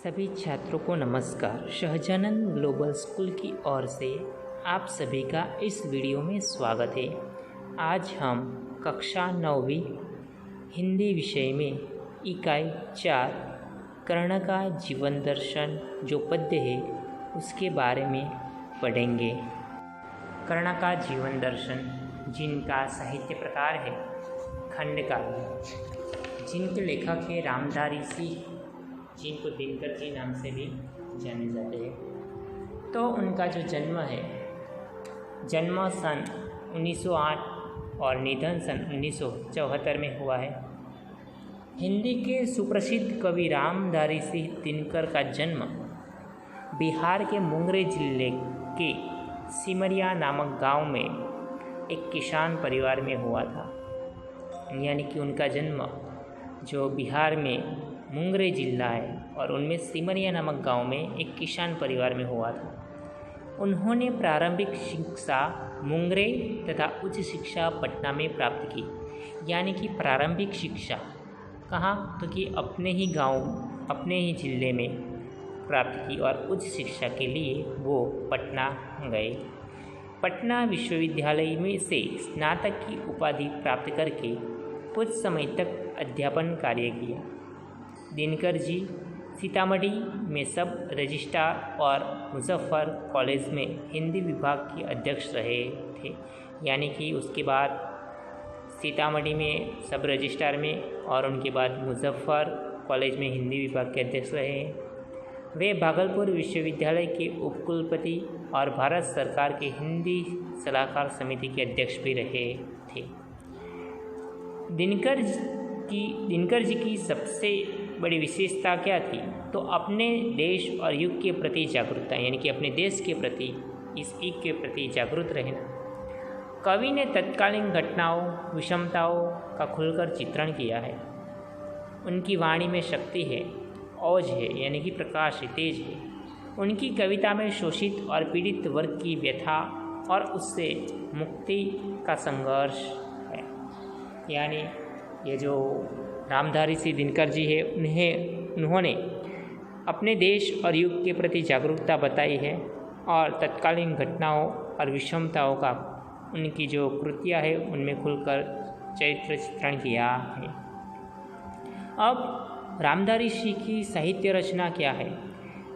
सभी छात्रों को नमस्कार। सहजानंद ग्लोबल स्कूल की ओर से आप सभी का इस वीडियो में स्वागत है। आज हम कक्षा 9वीं हिंदी विषय में इकाई 4 कर्ण का जीवन दर्शन जो पद्य है उसके बारे में पढ़ेंगे। कर्ण का जीवन दर्शन जिनका साहित्य प्रकार है खंड काव्य, जिनके लेखक है रामधारी सिंह, जिनको दिनकर जी नाम से भी जाने जाते हैं। तो उनका जो जन्म है, जन्म सन 1908 और निधन सन 1974 में हुआ है। हिंदी के सुप्रसिद्ध कवि रामधारी सिंह दिनकर का जन्म बिहार के मुंगेर जिले के सिमरिया नामक गांव में एक किसान परिवार में हुआ था। यानी कि उनका जन्म जो बिहार में मुंगेर जिला है और उनमें सिमरिया नामक गांव में एक किसान परिवार में हुआ था। उन्होंने प्रारंभिक शिक्षा मुंगेर तथा उच्च शिक्षा पटना में प्राप्त की। यानी कि प्रारंभिक शिक्षा कहाँ, तो कि अपने ही गांव, अपने ही जिले में प्राप्त की और उच्च शिक्षा के लिए वो पटना गए। पटना विश्वविद्यालय में से स्नातक की उपाधि प्राप्त करके कुछ समय तक अध्यापन कार्य किया। दिनकर जी सीतामढ़ी में सब रजिस्ट्रार और मुजफ्फर कॉलेज में हिंदी विभाग के अध्यक्ष रहे थे। यानी कि उसके बाद सीतामढ़ी में सब रजिस्ट्रार में और उनके बाद मुजफ्फर कॉलेज में हिंदी विभाग के अध्यक्ष रहे। वे भागलपुर विश्वविद्यालय के उपकुलपति और भारत सरकार के हिंदी सलाहकार समिति के अध्यक्ष भी रहे थे। दिनकर जी की सबसे बड़ी विशेषता क्या थी, तो अपने देश और युग के प्रति जागरूकता, यानी कि अपने देश के प्रति, इस युग के प्रति जागरूक रहना। कवि ने तत्कालीन घटनाओं, विषमताओं का खुलकर चित्रण किया है। उनकी वाणी में शक्ति है, ओज है, यानी कि प्रकाश है, तेज है। उनकी कविता में शोषित और पीड़ित वर्ग की व्यथा और उससे मुक्ति का संघर्ष है। यानी ये जो रामधारी सिंह दिनकर जी है, उन्होंने अपने देश और युग के प्रति जागरूकता बताई है और तत्कालीन घटनाओं और विषमताओं का उनकी जो कृतियाँ है उनमें खुलकर चरित्र चित्रण किया है। अब रामधारी सिंह की साहित्य रचना क्या है,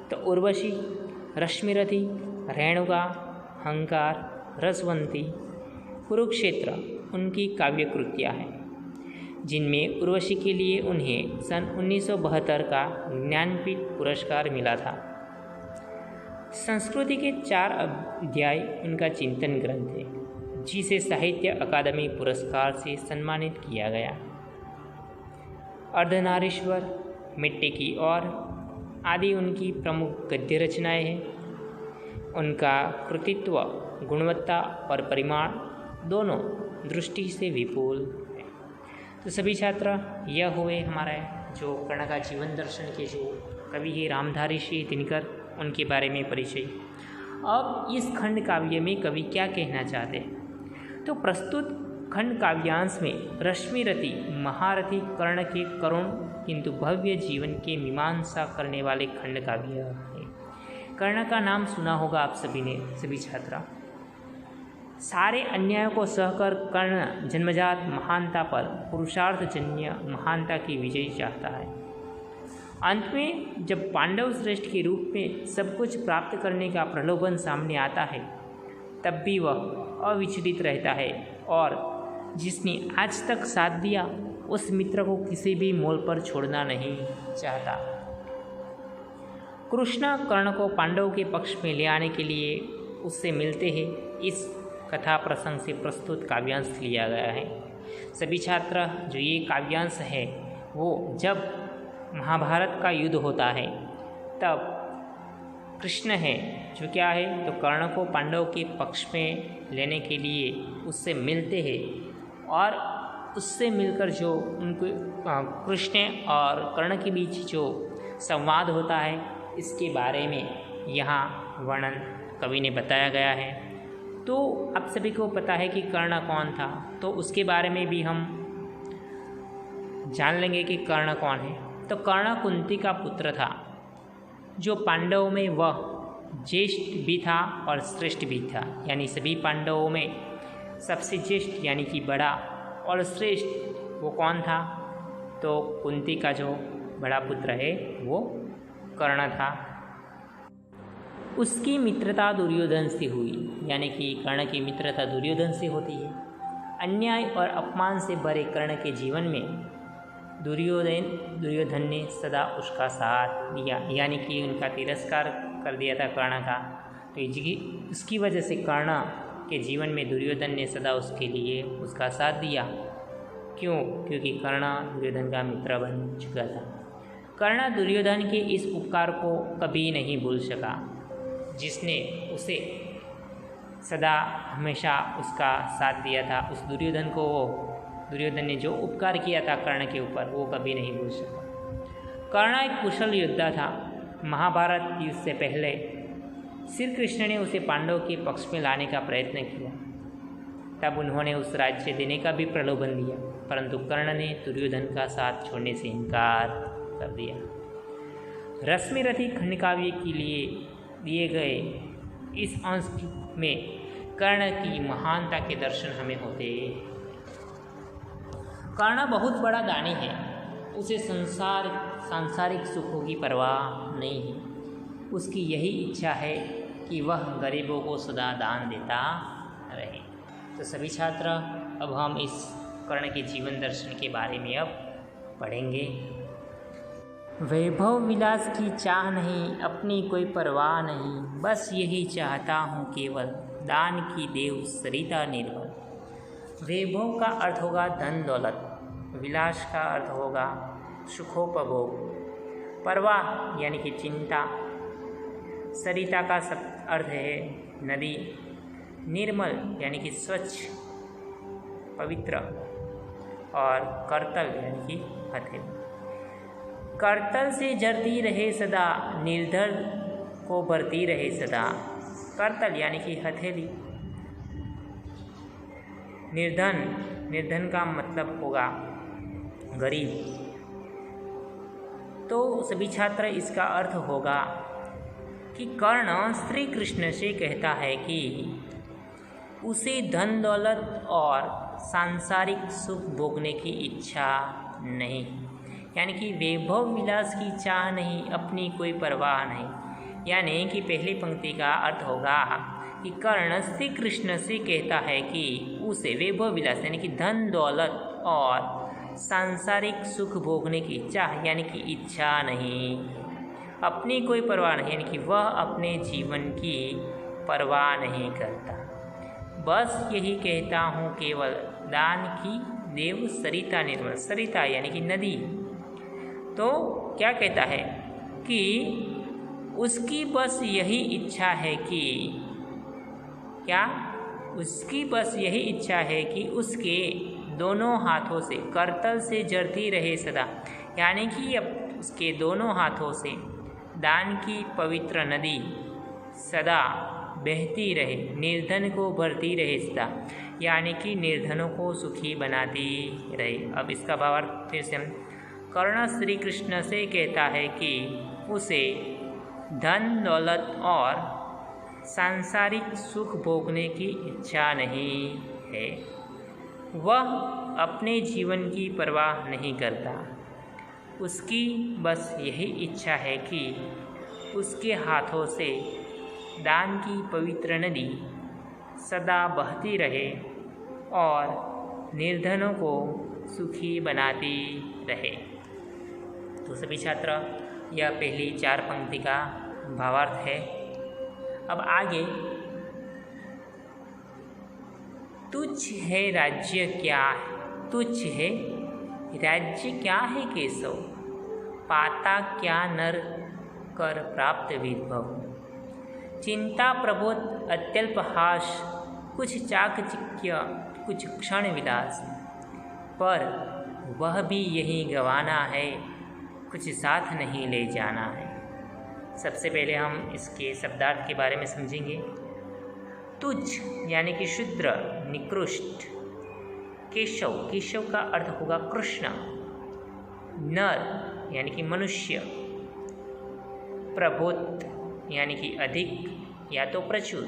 तो उर्वशी, रश्मिरथी, रेणुका, हंकार, रसवंती, कुरुक्षेत्र उनकी काव्य कृतियाँ हैं, जिनमें उर्वशी के लिए उन्हें सन 1972 का ज्ञानपीठ पुरस्कार मिला था। संस्कृति के 4 अध्याय उनका चिंतन ग्रंथ है, जिसे साहित्य अकादमी पुरस्कार से सम्मानित किया गया। अर्धनारीश्वर, मिट्टी की ओर आदि उनकी प्रमुख गद्य रचनाएं हैं। उनका कृतित्व गुणवत्ता और परिमाण दोनों दृष्टि से विपुल। तो सभी छात्र, यह हुए हमारा जो कर्ण का जीवन दर्शन के जो कवि है रामधारी सिंह दिनकर, उनके बारे में परिचय। अब इस खंड काव्य में कवि क्या कहना चाहते हैं, तो प्रस्तुत खंड काव्यांश में रश्मिरथी महारथी कर्ण के करुण किंतु भव्य जीवन के मीमांसा करने वाले खंड काव्य है। कर्ण का नाम सुना होगा आप सभी ने, सभी छात्रा। सारे अन्यायों को सहकर कर्ण जन्मजात महानता पर पुरुषार्थजन्य महानता की विजय चाहता है। अंत में जब पांडव श्रेष्ठ के रूप में सब कुछ प्राप्त करने का प्रलोभन सामने आता है, तब भी वह अविचलित रहता है और जिसने आज तक साथ दिया उस मित्र को किसी भी मोल पर छोड़ना नहीं चाहता। कृष्ण कर्ण को पांडव के पक्ष में ले आने के लिए उससे मिलते हैं। इस कथा प्रसंग से प्रस्तुत काव्यांश लिया गया है। सभी छात्र, जो ये काव्यांश है वो जब महाभारत का युद्ध होता है तब कृष्ण है जो क्या है, तो कर्ण को पांडव के पक्ष में लेने के लिए उससे मिलते हैं और उससे मिलकर जो उनको कृष्ण और कर्ण के बीच जो संवाद होता है, इसके बारे में यहाँ वर्णन कवि ने बताया गया है। तो आप सभी को पता है कि कर्ण कौन था, तो उसके बारे में भी हम जान लेंगे कि कर्ण कौन है। तो कर्ण कुंती का पुत्र था जो पांडवों में वह ज्येष्ठ भी था और श्रेष्ठ भी था, यानी सभी पांडवों में सबसे ज्येष्ठ यानी कि बड़ा और श्रेष्ठ वो कौन था? तो कुंती का जो बड़ा पुत्र है वो कर्ण था। उसकी मित्रता दुर्योधन से हुई, यानी कि कर्ण की मित्रता दुर्योधन से होती है। अन्याय और अपमान से भरे कर्ण के जीवन में दुर्योधन ने सदा उसका साथ दिया, यानी कि उनका तिरस्कार कर दिया था कर्ण का। तो इसकी वजह से कर्ण के जीवन में दुर्योधन ने सदा उसके लिए उसका साथ दिया। क्यों? क्योंकि कर्ण दुर्योधन का मित्र बन चुका था। कर्ण दुर्योधन के इस उपकार को कभी नहीं भूल सका, जिसने उसे सदा हमेशा उसका साथ दिया था। उस दुर्योधन ने जो उपकार किया था कर्ण के ऊपर वो कभी नहीं भूल सका। कर्ण एक कुशल योद्धा था। महाभारत युद्ध से पहले श्री कृष्ण ने उसे पांडव के पक्ष में लाने का प्रयत्न किया। तब उन्होंने उस राज्य देने का भी प्रलोभन दिया, परंतु कर्ण ने दुर्योधन का साथ छोड़ने से इनकार कर दिया। रश्मिरथी खंडकाव्य के लिए दिए गए इस अंश में कर्ण की महानता के दर्शन हमें होते। कर्ण बहुत बड़ा दानी है, उसे सांसारिक सुखों की परवाह नहीं है। उसकी यही इच्छा है कि वह गरीबों को सदा दान देता रहे। तो सभी छात्र, अब हम इस कर्ण के जीवन दर्शन के बारे में अब पढ़ेंगे। वैभव विलास की चाह नहीं, अपनी कोई परवाह नहीं, बस यही चाहता हूँ केवल, दान की देव सरिता निर्मल। वैभव का अर्थ होगा धन दौलत, विलास का अर्थ होगा सुखोपभोग, परवाह यानी कि चिंता, सरिता का अर्थ है नदी, निर्मल यानी कि स्वच्छ पवित्र, और करतल यानी कि हथेली। करतल से जरती रहे सदा, निर्धन को भरती रहे सदा। करतल यानी कि हथेली। निर्धन का मतलब होगा गरीब। तो सभी छात्र, इसका अर्थ होगा कि कर्ण श्री कृष्ण से कहता है कि उसे धन दौलत और सांसारिक सुख भोगने की इच्छा नहीं, यानी कि वैभव विलास की चाह नहीं, अपनी कोई परवाह नहीं। यानी कि पहली पंक्ति का अर्थ होगा कि कर्ण श्री कृष्ण से कहता है कि उसे वैभव विलास यानी कि धन दौलत और सांसारिक सुख भोगने की चाह यानी कि इच्छा नहीं, अपनी कोई परवाह नहीं, यानी कि वह अपने जीवन की परवाह नहीं करता। बस यही कहता हूँ केवल, दान की देव सरिता निर्मल। सरिता यानी कि नदी। तो क्या कहता है कि उसकी बस यही इच्छा है कि उसकी बस यही इच्छा है कि उसके दोनों हाथों से करतल से जरती रहे सदा, यानी कि अब उसके दोनों हाथों से दान की पवित्र नदी सदा बहती रहे, निर्धन को भरती रहे सदा, यानी कि निर्धनों को सुखी बनाती रहे। अब इसका भावार्थ फिर से हम, कर्ण श्री कृष्ण से कहता है कि उसे धन दौलत और सांसारिक सुख भोगने की इच्छा नहीं है, वह अपने जीवन की परवाह नहीं करता। उसकी बस यही इच्छा है कि उसके हाथों से दान की पवित्र नदी सदा बहती रहे और निर्धनों को सुखी बनाती रहे। तो सभी छात्र, यह पहली 4 पंक्ति का भावार्थ है। अब आगे, तुच्छ है राज्य क्या है, तुच्छ है राज्य क्या है केशव, पाता क्या नर कर प्राप्त विभव। चिंता प्रबोध अत्यल्प हास, कुछ चाकचिक्य कुछ क्षण विलास, पर वह भी यही गंवाना है, कुछ साथ नहीं ले जाना है। सबसे पहले हम इसके शब्दार्थ के बारे में समझेंगे। तुच्छ यानी कि शूद्र, निकृष्ट। केशव, केशव का अर्थ होगा कृष्ण। नर यानी कि मनुष्य। प्रभुत यानी कि अधिक या तो प्रचुर,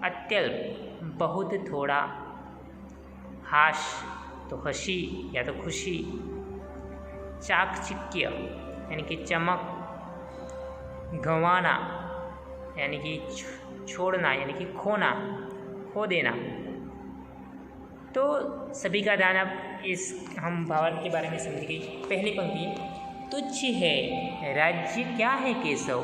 अत्यल्प बहुत थोड़ा, हास तो हंसी या तो खुशी, चाकचिक्य यानी कि चमक, गंवाना यानी कि छोड़ना यानी कि खोना, खो देना। तो सभी का ध्यान अब इस हम भावार्थ के बारे में समझेंगे। पहली पंक्ति, तुच्छ है राज्य क्या है केशव,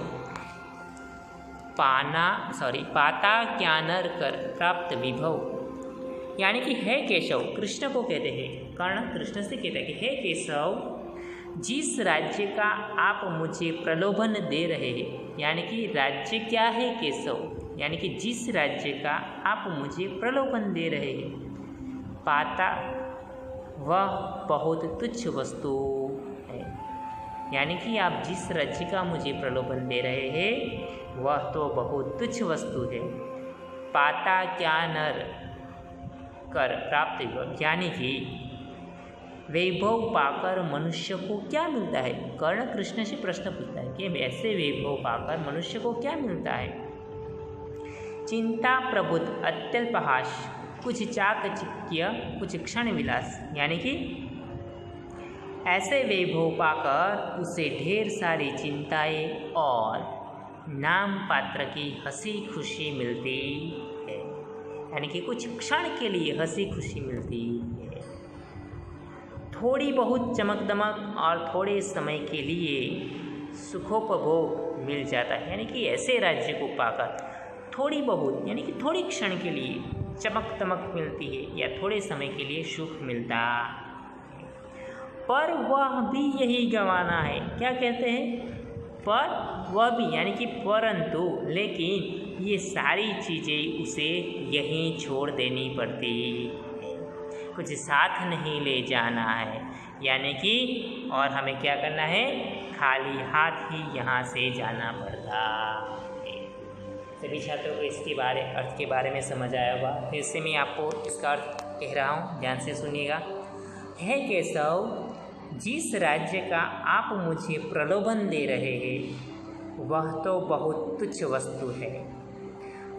पाता क्या नर कर प्राप्त विभव। यानी कि है केशव, कृष्ण को कहते हैं, कर्ण कृष्ण से कहते हैं कि हे केशव, जिस राज्य का आप मुझे प्रलोभन दे रहे हैं, यानी कि राज्य क्या है केशव, यानी कि जिस राज्य का आप मुझे प्रलोभन दे रहे हैं, पाता वह बहुत तुच्छ वस्तु है। यानी कि आप जिस राज्य का मुझे प्रलोभन दे रहे हैं वह तो बहुत तुच्छ वस्तु है। पाता क्या नर कर प्राप्त, यानी कि वैभव पाकर मनुष्य को क्या मिलता है। कर्ण कृष्ण से प्रश्न पूछता है कि ऐसे वैभव पाकर मनुष्य को क्या मिलता है। चिंता प्रबुद्ध अत्यल्पहास, कुछ चाकचिक्य कुछ क्षण विलास, यानी कि ऐसे वैभव पाकर उसे ढेर सारी चिंताएं और नाम पात्र की हंसी खुशी मिलती है। यानी कि कुछ क्षण के लिए हंसी खुशी मिलती है, थोड़ी बहुत चमक दमक और थोड़े समय के लिए सुखोपभोग मिल जाता है। यानी कि ऐसे राज्य को पाकर थोड़ी बहुत यानी कि थोड़ी क्षण के लिए चमक दमक मिलती है या थोड़े समय के लिए सुख मिलता, पर वह भी यही गंवाना है। क्या कहते हैं, पर वह भी यानी कि परंतु, लेकिन ये सारी चीज़ें उसे यहीं छोड़ देनी पड़ती, कुछ साथ नहीं ले जाना है। यानी कि और हमें क्या करना है, खाली हाथ ही यहाँ से जाना पड़ता है। सभी छात्रों को इसके अर्थ के बारे में समझ आया होगा। फिर से मैं आपको इसका अर्थ कह रहा हूँ, ध्यान से सुनिएगा। हे केशव, जिस राज्य का आप मुझे प्रलोभन दे रहे हैं वह तो बहुत तुच्छ वस्तु है।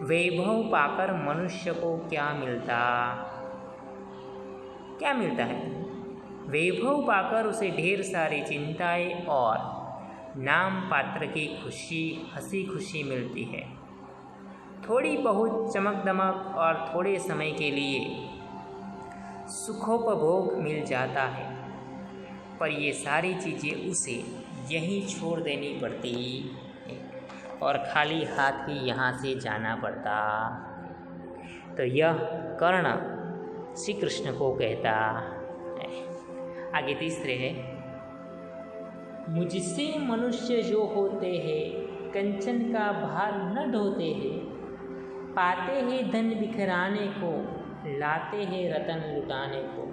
वैभव पाकर मनुष्य को क्या मिलता है। वैभव पाकर उसे ढेर सारी चिंताएं और नाम पात्र की हंसी खुशी मिलती है, थोड़ी बहुत चमक दमक और थोड़े समय के लिए सुखोपभोग मिल जाता है, पर ये सारी चीज़ें उसे यहीं छोड़ देनी पड़ती और खाली हाथ ही यहाँ से जाना पड़ता। तो यह कर्ण श्री कृष्ण को कहता है। आगे तीसरे है, मुझसे मनुष्य जो होते हैं कंचन का भार न ढोते हैं, पाते हैं धन बिखराने को, लाते हैं रतन लुटाने को,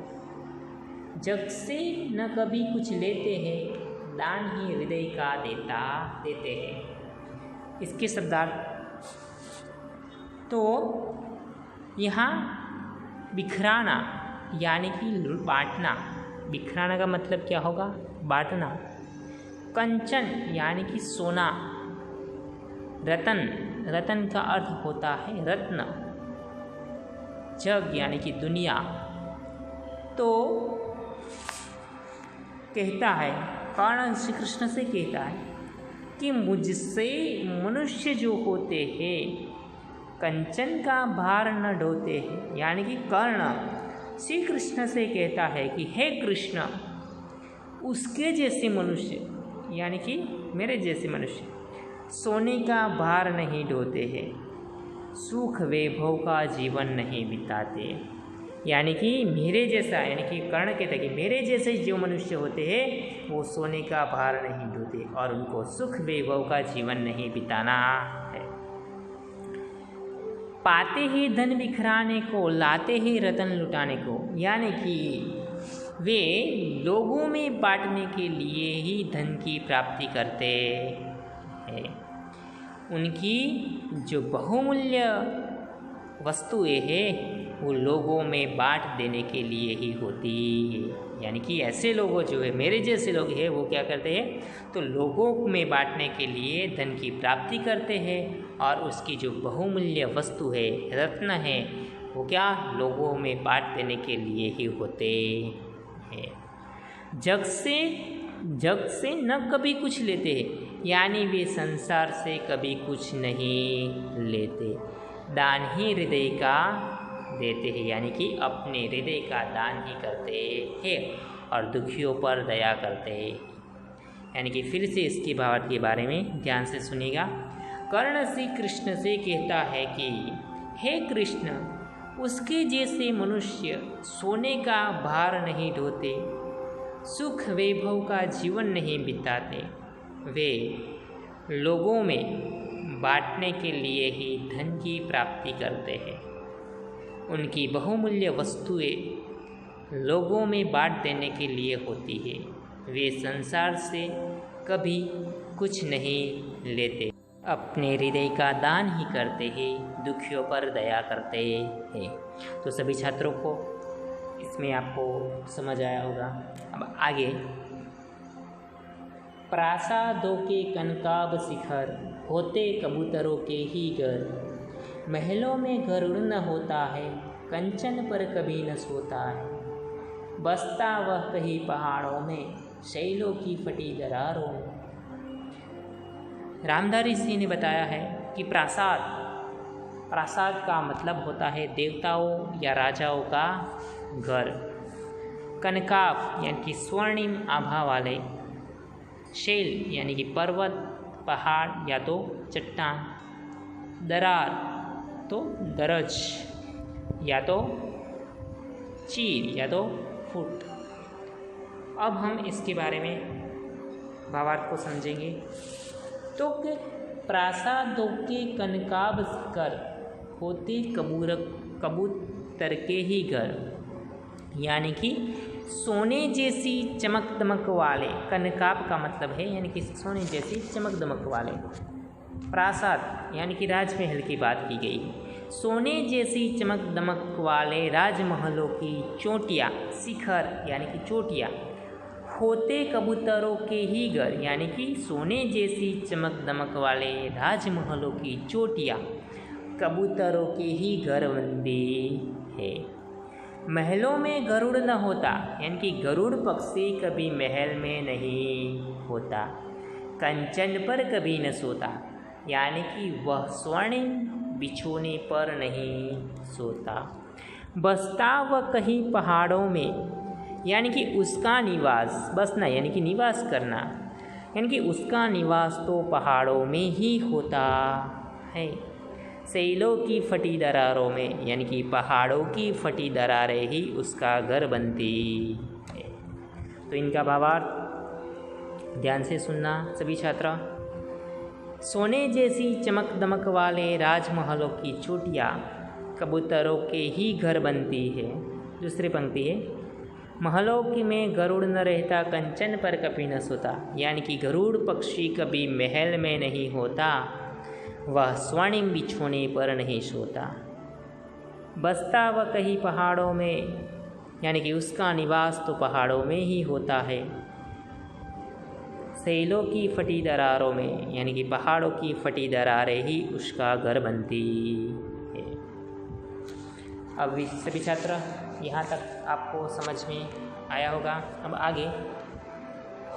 जग से न कभी कुछ लेते हैं, दान ही हृदय का देते हैं। इसके शब्दार्थ, तो यहाँ बिखराना यानी कि बांटना, बिखराना का मतलब क्या होगा, बांटना। कंचन यानी कि सोना, रतन का अर्थ होता है रत्न, जग यानी कि दुनिया। तो कहता है, कर्ण श्री कृष्ण से कहता है कि मुझसे मनुष्य जो होते हैं कंचन का भार न ढोते हैं। यानी कि कर्ण श्री कृष्ण से कहता है कि हे कृष्ण, उसके जैसे मनुष्य यानी कि मेरे जैसे मनुष्य सोने का भार नहीं ढोते हैं, सुख वैभव का जीवन नहीं बिताते। यानी कि मेरे जैसा, यानी कि कर्ण कहते हैं कि मेरे जैसे जो मनुष्य होते हैं वो सोने का भार नहीं ढोते और उनको सुख वैभव का जीवन नहीं बिताना है। पाते ही धन बिखराने को, लाते ही रतन लुटाने को, यानी कि वे लोगों में बांटने के लिए ही धन की प्राप्ति करते हैं। उनकी जो बहुमूल्य वस्तुएं हैं वो लोगों में बांट देने के लिए ही होती है। यानी कि ऐसे लोगों जो है मेरे जैसे लोग हैं वो क्या करते हैं, तो लोगों में बांटने के लिए धन की प्राप्ति करते हैं और उसकी जो बहुमूल्य वस्तु है, रत्न है, वो क्या लोगों में बांट देने के लिए ही होते हैं। जग से न कभी कुछ लेते हैं, यानी वे संसार से कभी कुछ नहीं लेते। दान ही हृदय का देते हैं, यानी कि अपने हृदय का दान ही करते हैं और दुखियों पर दया करते हैं। यानी कि फिर से इसकी भावार्थ के बारे में ध्यान से सुनिएगा। कर्ण श्री कृष्ण से कहता है कि हे कृष्ण, उसके जैसे मनुष्य सोने का भार नहीं ढोते, सुख वैभव का जीवन नहीं बिताते, वे लोगों में बांटने के लिए ही धन की प्राप्ति करते हैं। उनकी बहुमूल्य वस्तुएं लोगों में बांट देने के लिए होती है। वे संसार से कभी कुछ नहीं लेते, अपने हृदय का दान ही करते हैं, दुखियों पर दया करते हैं। तो सभी छात्रों को इसमें आपको समझ आया होगा। अब आगे, प्रासादों के कनकाब शिखर होते कबूतरों के ही घर, महलों में गरुड़ न होता है, कंचन पर कभी न सोता है, बसता वह कहीं पहाड़ों में, शैलों की फटी दरारों में। रामधारी सिंह ने बताया है कि प्रासाद का मतलब होता है देवताओं या राजाओं का घर। कनकाब यानी कि स्वर्णिम आभा वाले, शैल यानी कि पर्वत, पहाड़ या तो चट्टान, दरार तो दरज या तो चीर या तो फुट। अब हम इसके बारे में भावार्थ को समझेंगे। तो कि प्रासादों के कनकाब शिखर होते कबूतर के ही घर, यानी कि सोने जैसी चमक दमक वाले, कनकाब का मतलब है यानी कि सोने जैसी चमक दमक वाले। प्रासाद यानी कि राजमहल की बात की गई। सोने जैसी चमक दमक वाले राजमहलों की चोटियाँ, शिखर यानी कि चोटियाँ, होते कबूतरों के ही घर, यानी कि सोने जैसी चमक दमक वाले राजमहलों की चोटियाँ कबूतरों के ही घर बनती है। महलों में गरुड़ न होता, यानी कि गरुड़ पक्षी कभी महल में नहीं होता। कंचन पर कभी न सोता, यानी कि वह स्वर्णिम बिछोने पर नहीं सोता। बसता वह कहीं पहाड़ों में, यानी कि उसका निवास, बसना यानी कि निवास करना, यानी कि उसका निवास तो पहाड़ों में ही होता है। शैलों की फटी दरारों में, यानी कि पहाड़ों की फटी दरारें ही उसका घर बनती है। तो इनका भावार्थ ध्यान से सुनना सभी छात्र। सोने जैसी चमक दमक वाले राजमहलों की चोटियाँ कबूतरों के ही घर बनती है। दूसरी पंक्ति है, महलों में गरुड़ न रहता, कंचन पर कभी न सोता, यानी कि गरुड़ पक्षी कभी महल में नहीं होता, वह स्वर्णिम बिछोने पर नहीं सोता। बसता वह कहीं पहाड़ों में, यानी कि उसका निवास तो पहाड़ों में ही होता है। शैलों की फटी दरारों में, यानी कि पहाड़ों की फटी दरारें ही उसका घर बनती है। अब सभी छात्र यहाँ तक आपको समझ में आया होगा। अब आगे,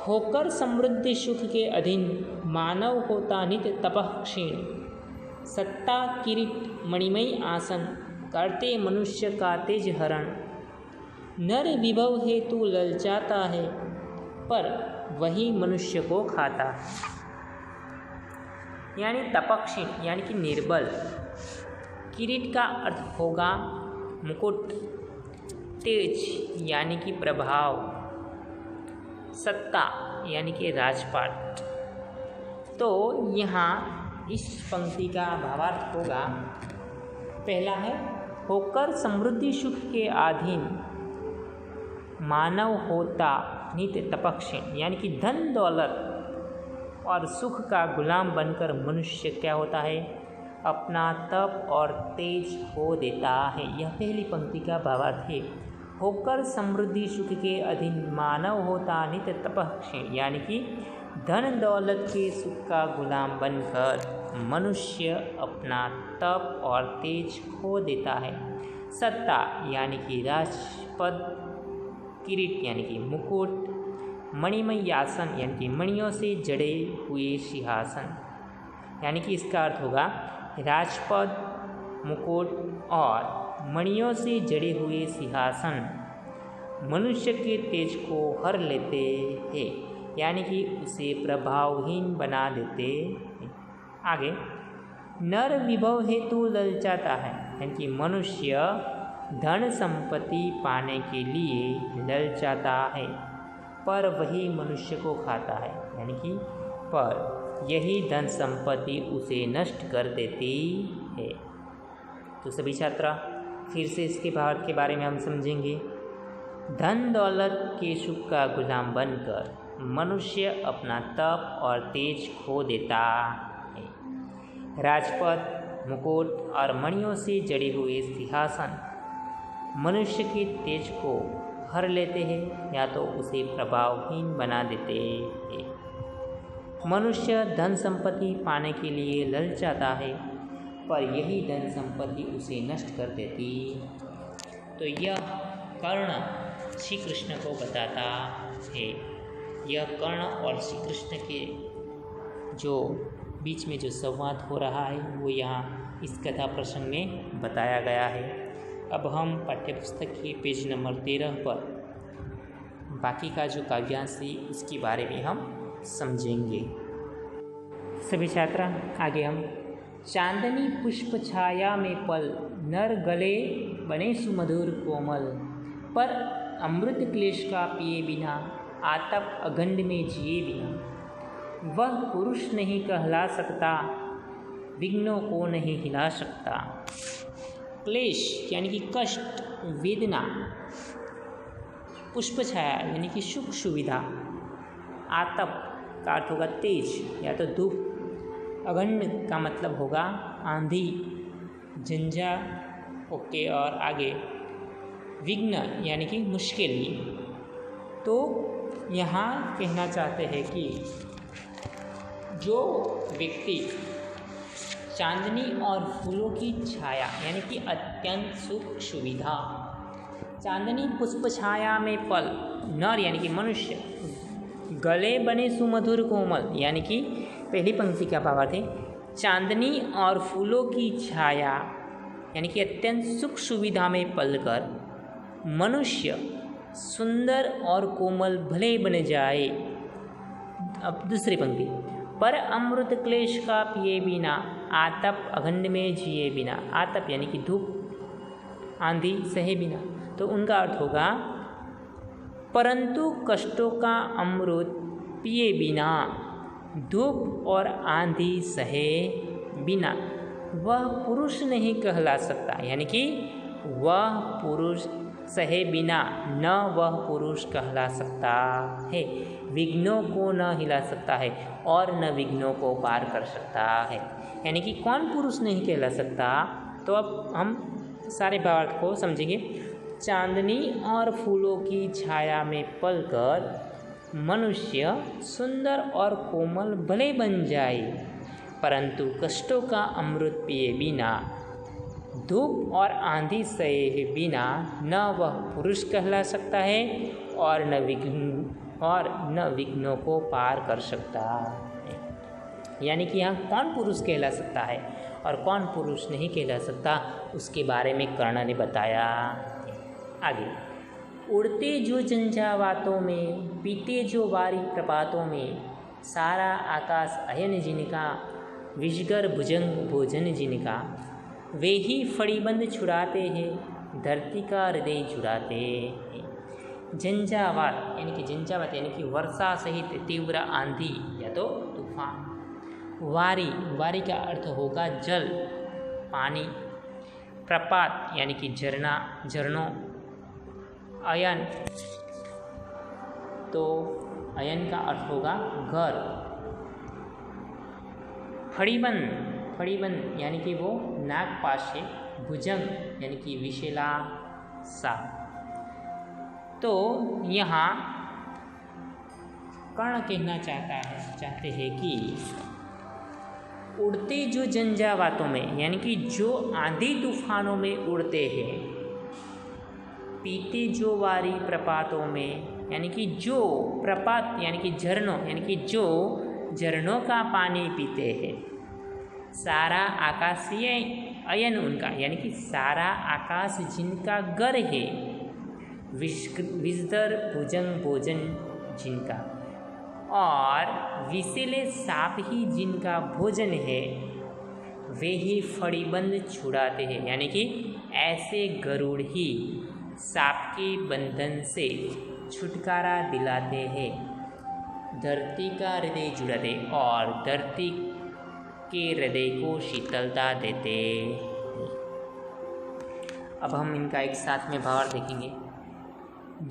होकर समृद्धि सुख के अधीन मानव होता नित्य तपः क्षीण, सत्ता किरीट मणिमय आसन करते मनुष्य का तेज हरण, नर विभव हेतु ललचाता है पर वही मनुष्य को खाता। यानी तपक्षीण यानी कि निर्बल, किरीट का अर्थ होगा मुकुट, तेज यानी कि प्रभाव, सत्ता यानी कि राजपाट। तो यहाँ इस पंक्ति का भावार्थ होगा, पहला है होकर समृद्धि सुख के अधीन मानव होता नित्य तपक्षीण, यानी कि धन दौलत और सुख का गुलाम बनकर मनुष्य क्या होता है, अपना तप और तेज खो देता है। यह पहली पंक्ति का भावार्थ है। होकर समृद्धि सुख के अधीन मानव होता नित्य तपः क्षीण, यानी कि धन दौलत के सुख का गुलाम बनकर मनुष्य अपना तप और तेज खो देता है। सत्ता यानी कि राजपद, किरीट यानी कि मुकुट, मणिमय आसन यानी कि मणियों से जड़े हुए सिंहासन, यानी कि इसका अर्थ होगा राजपद, मुकुट और मणियों से जड़े हुए सिंहासन मनुष्य के तेज को हर लेते हैं, यानी कि उसे प्रभावहीन बना देते हैं। आगे, नर विभव हेतु ललचाता है, यानी कि मनुष्य धन संपत्ति पाने के लिए ललचाता है, पर वही मनुष्य को खाता है, यानी कि पर यही धन संपत्ति उसे नष्ट कर देती है। तो सभी छात्रा फिर से इसके भाव के बारे में हम समझेंगे। धन दौलत के सुख का गुलाम बनकर मनुष्य अपना तप और तेज खो देता है। राजपद, मुकुट और मणियों से जड़े हुए सिंहासन मनुष्य के तेज को हर लेते हैं या तो उसे प्रभावहीन बना देते हैं। मनुष्य धन संपत्ति पाने के लिए ललचाता है, पर यही धन संपत्ति उसे नष्ट कर देती। तो यह कर्ण श्री कृष्ण को बताता है। यह कर्ण और श्री कृष्ण के जो बीच में जो संवाद हो रहा है वो यहाँ इस कथा प्रसंग में बताया गया है। अब हम पाठ्यपुस्तक के पेज नंबर 13 पर बाकी का जो काव्यांश है उसके बारे में हम समझेंगे। सभी छात्रा आगे हम चांदनी पुष्प छाया में पल, नर गले बने सुमधुर कोमल, पर अमृत क्लेश का पिए बिना, आतप अगंड में जिए बिना, वह पुरुष नहीं कहला सकता, विघ्नों को नहीं हिला सकता। क्लेश यानी कि कष्ट, वेदना, पुष्प छाया यानी कि सुख सुविधा, आतप का अर्थ होगा तेज या तो धूप, अगंड का मतलब होगा आंधी, झंझा, ओके, और आगे विघ्न यानी कि मुश्किल। तो यहाँ कहना चाहते हैं कि जो व्यक्ति चांदनी और फूलों की छाया यानी कि अत्यंत सुख सुविधा, चांदनी पुष्प छाया में पल, नर यानी कि मनुष्य, गले बने सुमधुर कोमल यानी कि पहली पंक्ति का भावार्थ है चांदनी और फूलों की छाया यानी कि अत्यंत सुख सुविधा में पलकर मनुष्य सुंदर और कोमल भले बन जाए। अब दूसरी पंक्ति, पर अमृत क्लेश का पिए बिना, आतप अखंड में जिए बिना, आतप यानी कि धूप आंधी सहे बिना, तो उनका अर्थ होगा परंतु कष्टों का अमृत पिए बिना, धूप और आंधी सहे बिना, वह पुरुष नहीं कहला सकता, यानी कि वह पुरुष सहे बिना न वह पुरुष कहला सकता है, विघ्नों को न हिला सकता है और न विघ्नों को पार कर सकता है। यानी कि कौन पुरुष नहीं कहला सकता। तो अब हम सारे भावार्थ को समझेंगे। चांदनी और फूलों की छाया में पलकर मनुष्य सुंदर और कोमल भले बन जाए, परंतु कष्टों का अमृत पिए बिना, धूप और आंधी सहे बिना न वह पुरुष कहला सकता है और न विघ्नों को पार कर सकता है। यानी कि यहाँ कौन पुरुष कहला सकता है और कौन पुरुष नहीं कहला सकता, उसके बारे में कर्ण ने बताया। आगे, उड़ते जो झंझावातों में, पीते जो वारी प्रपातों में, सारा आकाश अयन जिनका, विजगर भुजंग भोजन जिनका, वे ही फड़ीबंद छुड़ाते हैं, धरती का हृदय जुड़ाते हैं। झंझावात यानी कि झंझावात यानी कि वर्षा सहित तीव्र आंधी या तो तूफान। वारी, वारी का अर्थ होगा जल, पानी। प्रपात यानी कि झरना, झरनों। अयन, तो अयन का अर्थ होगा घर। फड़ीबंद, फड़ीबंद यानी कि वो नागपाश है। भुजंग यानी कि विशेला सा। तो यहाँ कर्ण कहना चाहते हैं कि उड़ते जो झंझावातों में, यानी कि जो आंधी तूफानों में उड़ते हैं, पीते जो वारी प्रपातों में, यानी कि जो प्रपात यानी कि झरनों, यानी कि जो झरनों का पानी पीते हैं, सारा आकाशीय अयन उनका, यानी कि सारा आकाश जिनका घर है, विषधर भुजंग भोजन जिनका, और विषैले सांप ही जिनका भोजन है, वे ही फड़ीबंद छुड़ाते हैं, यानी कि ऐसे गरुड़ ही सांप के बंधन से छुटकारा दिलाते हैं, धरती का हृदय जुड़ाते और धरती के हृदय को शीतलता देते। अब हम इनका एक साथ में भावार्थ देखेंगे।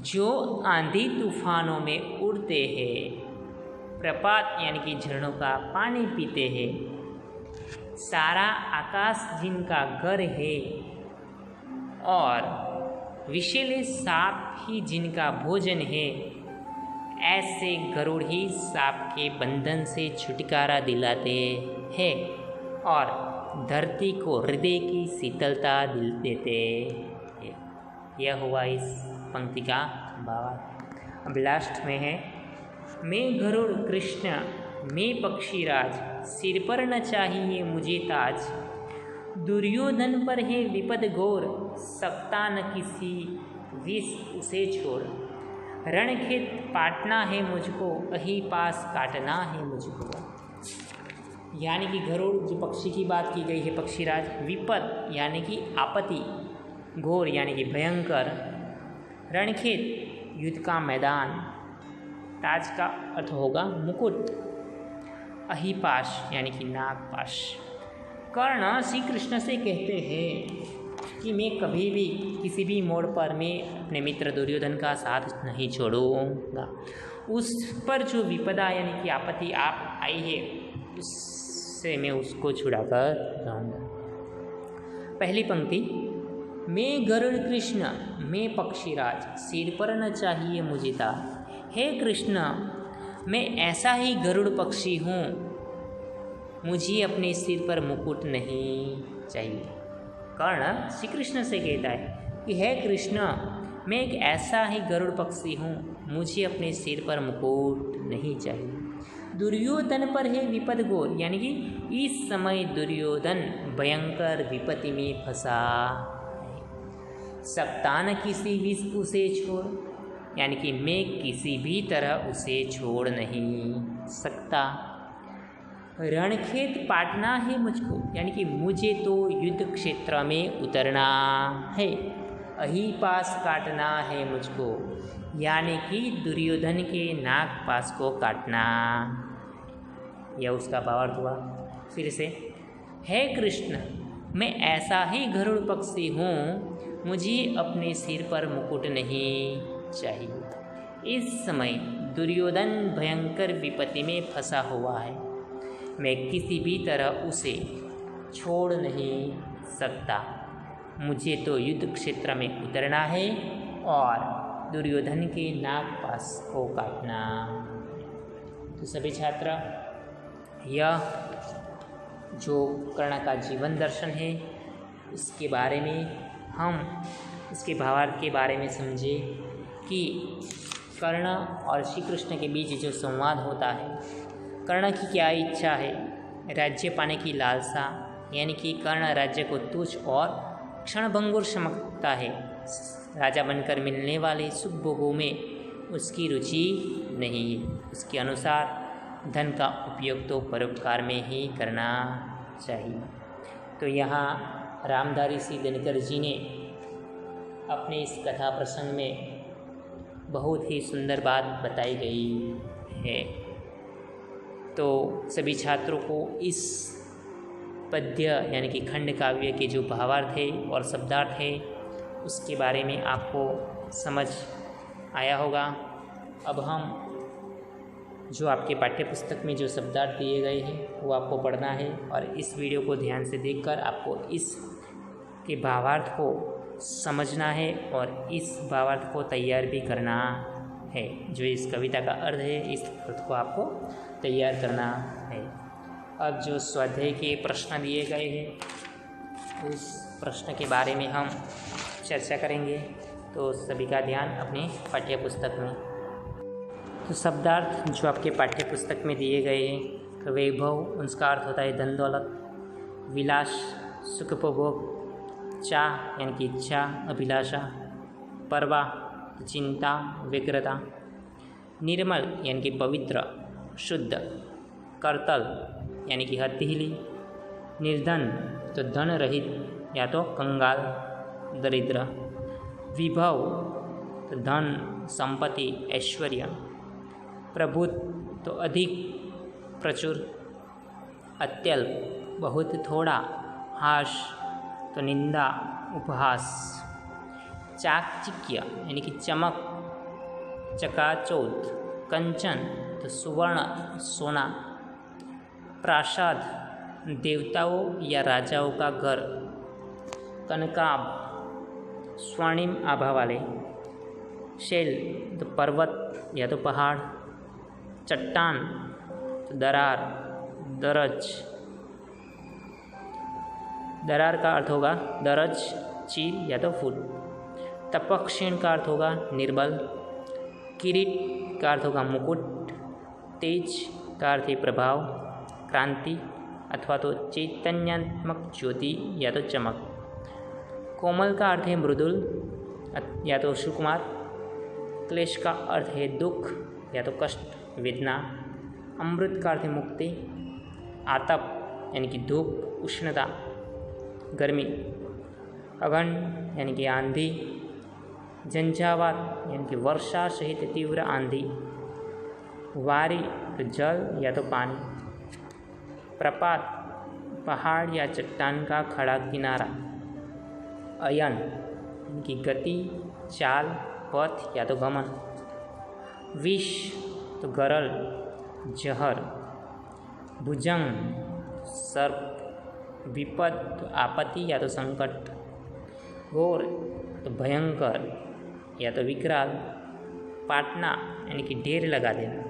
जो आंधी तूफानों में उड़ते हैं, प्रपात यानी कि झरनों का पानी पीते हैं, सारा आकाश जिनका घर है, और विषैले सांप ही जिनका भोजन है, ऐसे गरुड़ ही सांप के बंधन से छुटकारा दिलाते हैं और धरती को हृदय की शीतलता देते हैं। यह हुआ इस पंक्ति का भावार्थ। अब लास्ट में है, मैं गरुड़ कृष्ण मैं पक्षीराज, सिर पर न चाहिए मुझे ताज, दुर्योधन पर है विपद घोर, सकता न किसी विष उसे छोड़, रणखेत पाटना है मुझको, कहीं पास काटना है मुझको। यानी कि गरुड़ जो पक्षी की बात की गई है, पक्षीराज, विपद यानी कि आपत्ति, घोर यानी कि भयंकर, रणखेत युद्ध का मैदान, ताज का अर्थ होगा मुकुट, अहिपाश यानी कि नागपाश। कर्ण श्री कृष्ण से कहते हैं कि मैं कभी भी किसी भी मोड़ पर मैं अपने मित्र दुर्योधन का साथ नहीं छोड़ूंगा, उस पर जो विपदा यानी कि आपत्ति आप आई है उससे मैं उसको छुड़ाकर रहूँगा। पहली पंक्ति, मैं गरुड़ कृष्ण मैं पक्षीराज, सिर पर न चाहिए मुझे ताज। हे कृष्ण, मैं ऐसा ही गरुड़ पक्षी हूँ, मुझे अपने सिर पर मुकुट नहीं चाहिए। कर्ण श्री कृष्ण से कहता है कि हे कृष्ण, मैं एक ऐसा ही गरुड़ पक्षी हूँ, मुझे अपने सिर पर मुकुट नहीं चाहिए। दुर्योधन पर है विपद घोर, यानी कि इस समय दुर्योधन भयंकर विपत्ति में फंसा है। सकता न किसी विष उसे छोड़, यानी कि मैं किसी भी तरह उसे छोड़ नहीं सकता। रणखेत पाटना है मुझको, यानी कि मुझे तो युद्ध क्षेत्र में उतरना है। अहिपास काटना है मुझको, यानी कि दुर्योधन के नाग पास को काटना। यह उसका भावार्थ हुआ। फिर से, हे कृष्ण, मैं ऐसा ही गरुड़ पक्षी हूँ, मुझे अपने सिर पर मुकुट नहीं चाहिए। इस समय दुर्योधन भयंकर विपत्ति में फंसा हुआ है, मैं किसी भी तरह उसे छोड़ नहीं सकता। मुझे तो युद्ध क्षेत्र में उतरना है और दुर्योधन के नाग पास को काटना। तो सभी छात्र, यह जो कर्ण का जीवन दर्शन है उसके बारे में हम इसके भावार्थ के बारे में समझे कि कर्ण और श्री कृष्ण के बीच जो संवाद होता है, कर्ण की क्या इच्छा है, राज्य पाने की लालसा, यानी कि कर्ण राज्य को तुच्छ और क्षणभंगुर समझता है। राजा बनकर मिलने वाले सुख भोगों में उसकी रुचि नहीं है। उसके अनुसार धन का उपयोग तो परोपकार में ही करना चाहिए। तो यहाँ रामधारी सिंह दिनकर जी ने अपने इस कथा प्रसंग में बहुत ही सुंदर बात बताई गई है। तो सभी छात्रों को इस पद्य यानी कि खंड काव्य के जो भावार्थ है और शब्दार्थ है उसके बारे में आपको समझ आया होगा। अब हम जो आपके पाठ्य पुस्तक में जो शब्दार्थ दिए गए हैं वो आपको पढ़ना है और इस वीडियो को ध्यान से देखकर आपको इस के भावार्थ को समझना है और इस भावार्थ को तैयार भी करना है। जो इस कविता का अर्थ है, इस अर्थ को आपको तैयार करना है। अब जो स्वाध्याय के प्रश्न दिए गए हैं, उस प्रश्न के बारे में हम चर्चा करेंगे। तो सभी का ध्यान अपने पाठ्य पुस्तक में। तो शब्दार्थ जो आपके पाठ्य पुस्तक में दिए गए हैं, वैभव उसका अर्थ होता है धन दौलत, विलास सुखोपभोग, चाह यानी कि इच्छा अभिलाषा, परवाह चिंता व्यग्रता, निर्मल यानी कि पवित्र शुद्ध, करतल यानी कि हथेली, निर्धन तो धन रहित या तो कंगाल दरिद्र, विभव तो धन संपत्ति ऐश्वर्य, प्रभुत्व तो अधिक प्रचुर, अत्यल्प बहुत थोड़ा, हास तो निंदा उपहास, चाकचिक्य यानी कि चमक चकाचौंध, कंचन तो सुवर्ण सोना, प्रासाद देवताओं या राजाओं का घर, कनकाब स्वर्णिम आभा वाले, शैल तो पर्वत या तो पहाड़, चट्टान तो दरार दरज, दरार का अर्थ होगा दरज चील या तो फूल, तपक्षीण का अर्थ होगा निर्बल, किरीट का अर्थ होगा मुकुट, तेज का अर्थ है प्रभाव, क्रांति अथवा तो चैतन्यात्मक ज्योति या तो चमक, कोमल का अर्थ है मृदुल या तो सुकुमार, क्लेश का अर्थ है दुख या तो कष्ट वेदना, अमृत का अर्थ है मुक्ति, आतप यानी कि धूप उष्णता गर्मी, अगन यानी कि आंधी, झंझावात यानी कि वर्षा सहित तीव्र आंधी, वारी तो जल या तो पानी, प्रपात पहाड़ या चट्टान का खड़ा किनारा, अयन यानी कि गति चाल पथ या तो गमन, विष तो गरल जहर, भुजंग सर्प, विपद तो आपत्ति या तो संकट, घोर तो भयंकर या तो विकराल, पाटना यानी कि ढेर लगा देना,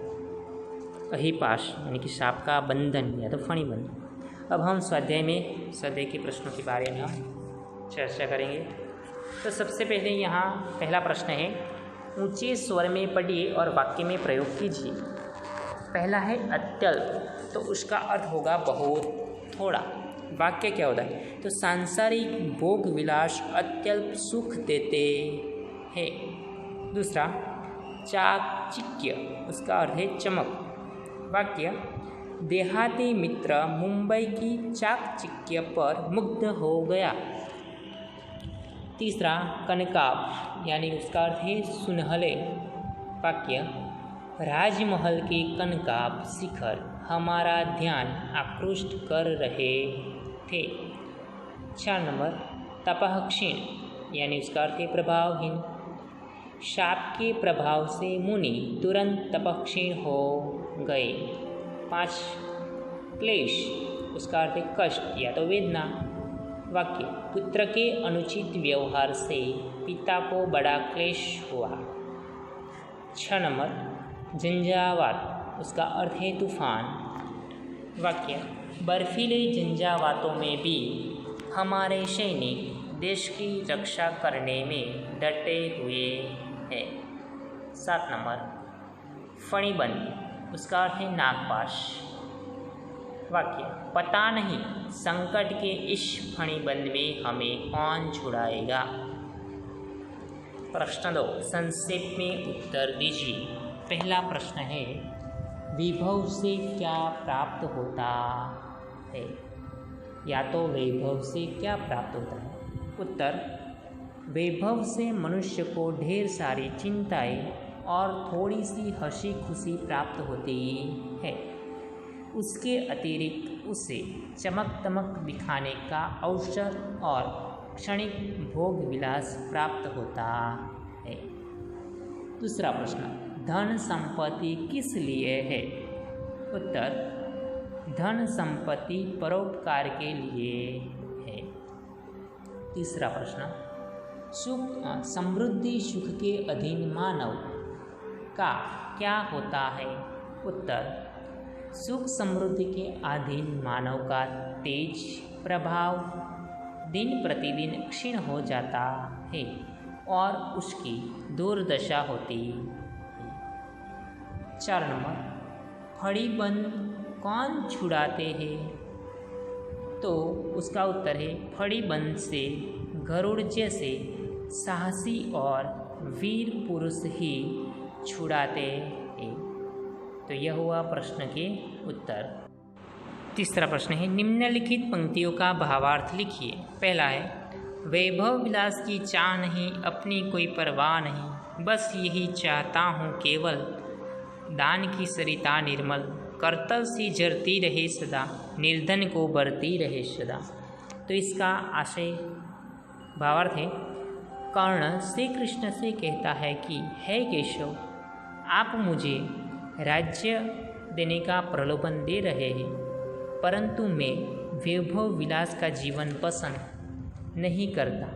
अहिपाश यानी कि सांप का बंधन या तो फणीबंध। अब हम स्वाध्याय के प्रश्नों के बारे में हम चर्चा करेंगे। तो सबसे पहले यहाँ पहला प्रश्न है, ऊंचे स्वर में पढ़िए और वाक्य में प्रयोग कीजिए। पहला है अत्यल्प, तो उसका अर्थ होगा बहुत थोड़ा। वाक्य क्या होता है? तो सांसारिक भोग विलास अत्यल्प सुख देते हैं। दूसरा चाकचिक्य, उसका अर्थ है चमक। वाक्य देहाती मित्र मुंबई की चाकचिक्य पर मुग्ध हो गया। तीसरा कनकाब यानी उसका अर्थ है सुनहले। वाक्य राजमहल के कनकाब शिखर हमारा ध्यान आकृष्ट कर रहे थे। 4 नंबर तपक्षीण यानी उसका अर्थ है प्रभावहीन। शाप के प्रभाव से मुनि तुरंत तपक्षीण हो गए। 5 क्लेश, उसका अर्थ है कष्ट या तो वेदना। वाक्य पुत्र के अनुचित व्यवहार से पिता को बड़ा क्लेश हुआ। 6 नंबर झंझावात, उसका अर्थ है तूफान। वाक्य बर्फीले झंझावातों में भी हमारे सैनिक देश की रक्षा करने में डटे हुए हैं। 7 नंबर फणीबंद, उसका अर्थ है नागपाश। वाक्य पता नहीं संकट के इस फणीबंद में हमें कौन छुड़ाएगा। प्रश्न 2, संक्षेप में उत्तर दीजिए। पहला प्रश्न है, विभव से क्या प्राप्त होता है? या तो वैभव से क्या प्राप्त होता है? उत्तर वैभव से मनुष्य को ढेर सारी चिंताएं और थोड़ी सी हंसी खुशी प्राप्त होती है। उसके अतिरिक्त उसे चमक दमक दिखाने का अवसर और क्षणिक भोग विलास प्राप्त होता है। दूसरा प्रश्न, धन संपत्ति किस लिए है? उत्तर धन संपत्ति परोपकार के लिए है। तीसरा प्रश्न, समृद्धि सुख के अधीन मानव का क्या होता है? उत्तर, सुख समृद्धि के अधीन मानव का तेज प्रभाव दिन प्रतिदिन क्षीण हो जाता है और उसकी दुर्दशा होती है। 4 नंबर, फड़ी बंद कौन छुड़ाते हैं? तो उसका उत्तर है, फड़ी बंद से गरुड़ जैसे साहसी और वीर पुरुष ही छुड़ाते हैं। तो यह हुआ प्रश्न के उत्तर। तीसरा प्रश्न है, निम्नलिखित पंक्तियों का भावार्थ लिखिए। पहला है, वैभव विलास की चाह नहीं, अपनी कोई परवाह नहीं, बस यही चाहता हूँ केवल, दान की सरिता निर्मल, कर्तव्य सी झरती रहे सदा, निर्धन को बरती रहे सदा। तो इसका आशय भावार्थ है, कर्ण श्री कृष्ण से कहता है कि हे केशव, आप मुझे राज्य देने का प्रलोभन दे रहे हैं, परंतु मैं वैभव विलास का जीवन पसंद नहीं करता।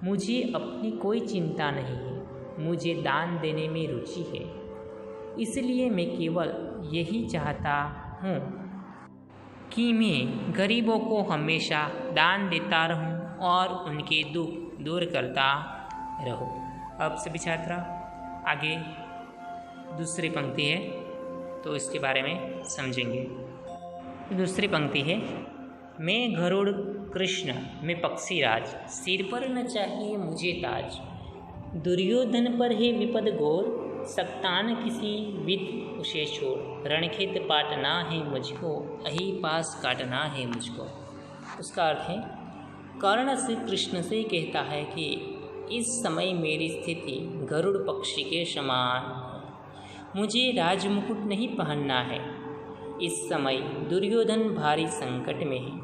मुझे अपनी कोई चिंता नहीं है, मुझे दान देने में रुचि है, इसलिए मैं केवल यही चाहता हूँ कि मैं गरीबों को हमेशा दान देता रहूँ और उनके दुख दूर करता रहूँ। अब सभी छात्र आगे दूसरी पंक्ति है तो इसके बारे में समझेंगे। दूसरी पंक्ति है, मैं गरुड़ कृष्ण, मैं पक्षीराज, सिर पर न चाहिए मुझे ताज, दुर्योधन पर है विपद घोर, सत्तान किसी विद उसे छोड़, रणखेत पाटना है मुझको, अही पास काटना है मुझको। उसका अर्थ है, कर्ण श्री कृष्ण से कहता है कि इस समय मेरी स्थिति गरुड़ पक्षी के समान, मुझे राजमुकुट नहीं पहनना है। इस समय दुर्योधन भारी संकट में है,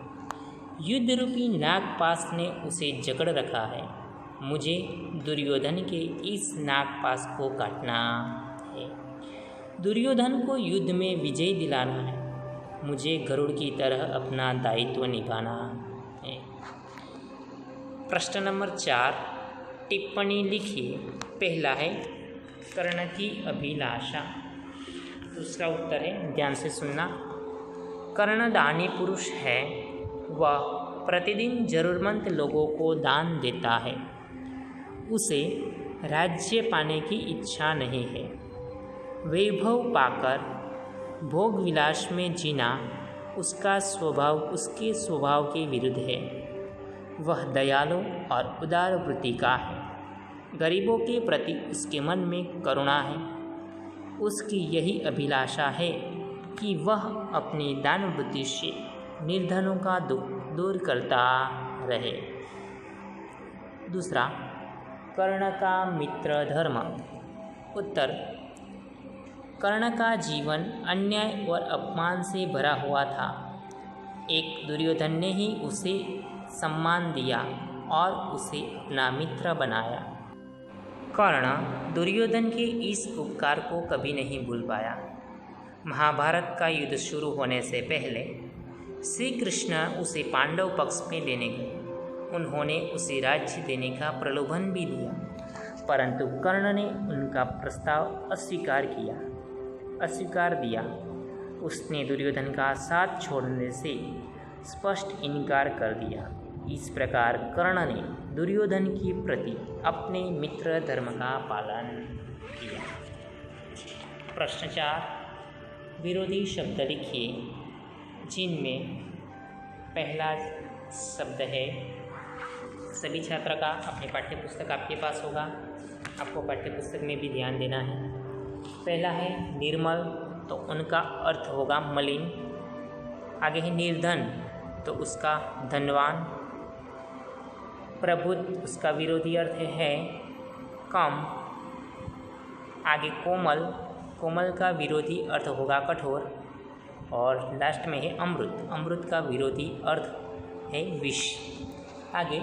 युद्ध रूपी नागपाश ने उसे जकड़ रखा है, मुझे दुर्योधन के इस नागपाश को काटना है। दुर्योधन को युद्ध में विजय दिलाना है, मुझे गरुड़ की तरह अपना दायित्व निभाना है। प्रश्न नंबर 4, टिप्पणी लिखिए। पहला है, कर्ण की अभिलाषा। उसका उत्तर है, ध्यान से सुनना, कर्ण दानी पुरुष है, वह प्रतिदिन जरूरतमंद लोगों को दान देता है, उसे राज्य पाने की इच्छा नहीं है, वैभव पाकर भोग विलास में जीना उसका स्वभाव उसके स्वभाव के विरुद्ध है, वह दयालु और उदार वृत्ति का है, गरीबों के प्रति उसके मन में करुणा है, उसकी यही अभिलाषा है कि वह अपनी दान वृत्ति से निर्धनों का दुख दूर करता रहे। दूसरा, कर्ण का मित्र धर्म। उत्तर, कर्ण का जीवन अन्याय और अपमान से भरा हुआ था। एक दुर्योधन ने ही उसे सम्मान दिया और उसे अपना मित्र बनाया। कर्ण दुर्योधन के इस उपकार को कभी नहीं भूल पाया। महाभारत का युद्ध शुरू होने से पहले श्री कृष्ण उसे पांडव पक्ष में लेने गए। उन्होंने उसे राज्य देने का प्रलोभन भी दिया, परंतु कर्ण ने उनका प्रस्ताव अस्वीकार दिया। उसने दुर्योधन का साथ छोड़ने से स्पष्ट इनकार कर दिया। इस प्रकार कर्ण ने दुर्योधन के प्रति अपने मित्र धर्म का पालन किया। प्रश्न 4, विरोधी शब्द लिखिए, जिनमें पहला शब्द है, सभी छात्र का अपनी पाठ्यपुस्तक आपके पास होगा, आपको पाठ्यपुस्तक में भी ध्यान देना है। पहला है निर्मल, तो उनका अर्थ होगा मलिन। आगे है निर्धन, तो उसका धनवान। प्रबुद्ध, उसका विरोधी अर्थ है कम। आगे कोमल, कोमल का विरोधी अर्थ होगा कठोर। और लास्ट में है अमृत, अमृत का विरोधी अर्थ है विष। आगे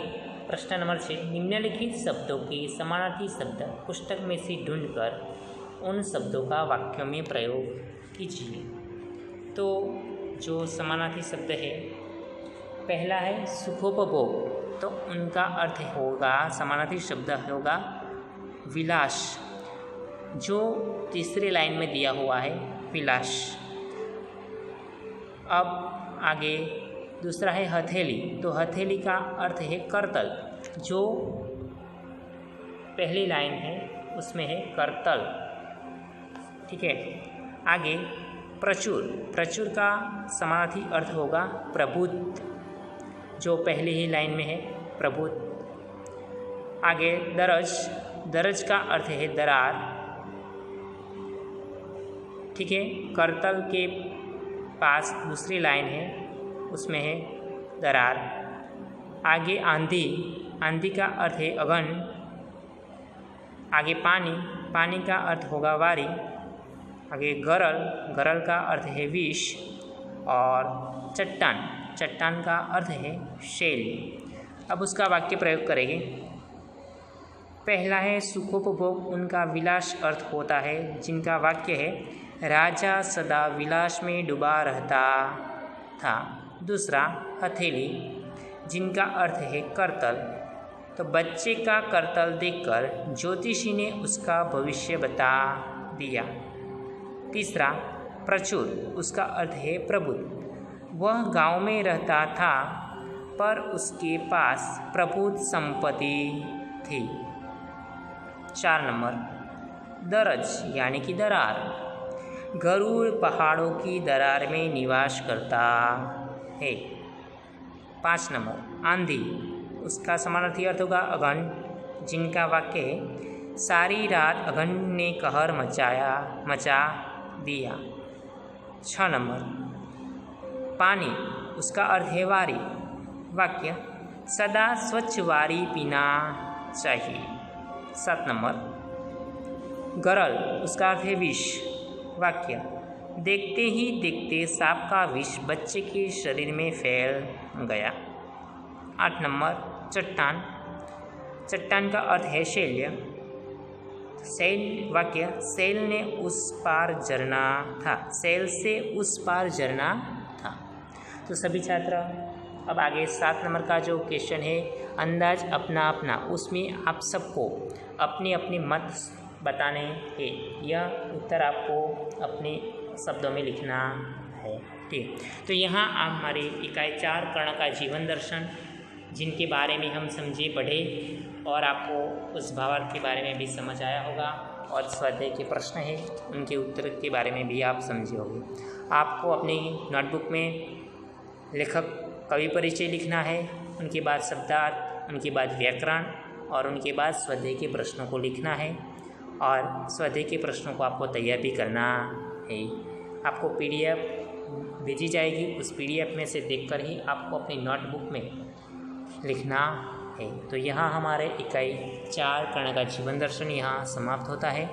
प्रश्न नंबर 6, निम्नलिखित शब्दों के समानार्थी शब्द पुस्तक में से ढूंढकर उन शब्दों का वाक्यों में प्रयोग कीजिए। तो जो समानार्थी शब्द है पहला है सुखोपभोग, तो उनका अर्थ होगा, समानार्थी शब्द होगा विलास, जो तीसरे लाइन में दिया हुआ है विलास। अब आगे दूसरा है हथेली, तो हथेली का अर्थ है करतल, जो पहली लाइन है उसमें है करतल। ठीक है, आगे प्रचुर, प्रचुर का समानार्थी अर्थ होगा प्रबुद्ध, जो पहली ही लाइन में है प्रबुद्ध। आगे दरज, दरज का अर्थ है दरार। ठीक है, करतल के पास दूसरी लाइन है उसमें है दरार। आगे आंधी, आंधी का अर्थ है अगन। आगे पानी, पानी का अर्थ होगा वारी। आगे गरल, गरल का अर्थ है विष। और चट्टान, चट्टान का अर्थ है शैल। अब उसका वाक्य प्रयोग करेंगे। पहला है सुखोपभोग, उनका विलास अर्थ होता है, जिनका वाक्य है राजा सदा विलास में डूबा रहता था। दूसरा हथेली, जिनका अर्थ है करतल, तो बच्चे का करतल देखकर ज्योतिषी ने उसका भविष्य बता दिया। तीसरा प्रचुर, उसका अर्थ है प्रबुद्ध, वह गांव में रहता था पर उसके पास प्रबुद्ध संपत्ति थी। 4 नंबर दरज यानी कि दरार, गरुड़ पहाड़ों की दरार में निवास करता है। 5 नंबर आंधी, उसका समानार्थी अर्थ होगा अगन, जिनका वाक्य है सारी रात अगन ने कहर मचा दिया। 6 नंबर पानी, उसका अर्थ है वारी, वाक्य सदा स्वच्छ वारी पीना चाहिए। 7 नंबर गरल, उसका अर्थ है विष, वाक्य देखते ही देखते सांप का विष बच्चे के शरीर में फैल गया। 8 नंबर चट्टान, चट्टान का अर्थ है शैल्य, सैल, वाक्य सैल ने उस पार झरना था, सैल से उस पार झरना था। तो सभी छात्र अब आगे 7 नंबर का जो क्वेश्चन है अंदाज अपना अपना, उसमें आप सबको अपने अपने मत बताने हैं। यह उत्तर आपको अपने शब्दों में लिखना है। ठीक, तो यहाँ आप हमारे इकाई 4 कर्ण का जीवन दर्शन, जिनके बारे में हम समझे पढ़े, और आपको उस भावार्थ के बारे में भी समझ आया होगा, और स्वाध्याय के प्रश्न हैं उनके उत्तर के बारे में भी आप समझे होंगे। आपको अपनी नोटबुक में लेखक कवि परिचय लिखना है, उनके बाद शब्दार्थ, उनके बाद व्याकरण, और उनके बाद स्वाध्याय के प्रश्नों को लिखना है, और स्वाध्याय के प्रश्नों को आपको तैयार भी करना है। आपको PDF भेजी जाएगी, उस PDF में से देखकर ही आपको अपनी नोटबुक में लिखना है। तो यहाँ हमारे इकाई 4 कर्ण का जीवन दर्शन यहाँ समाप्त होता है।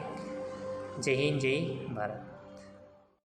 जय हिंद, जय भारत।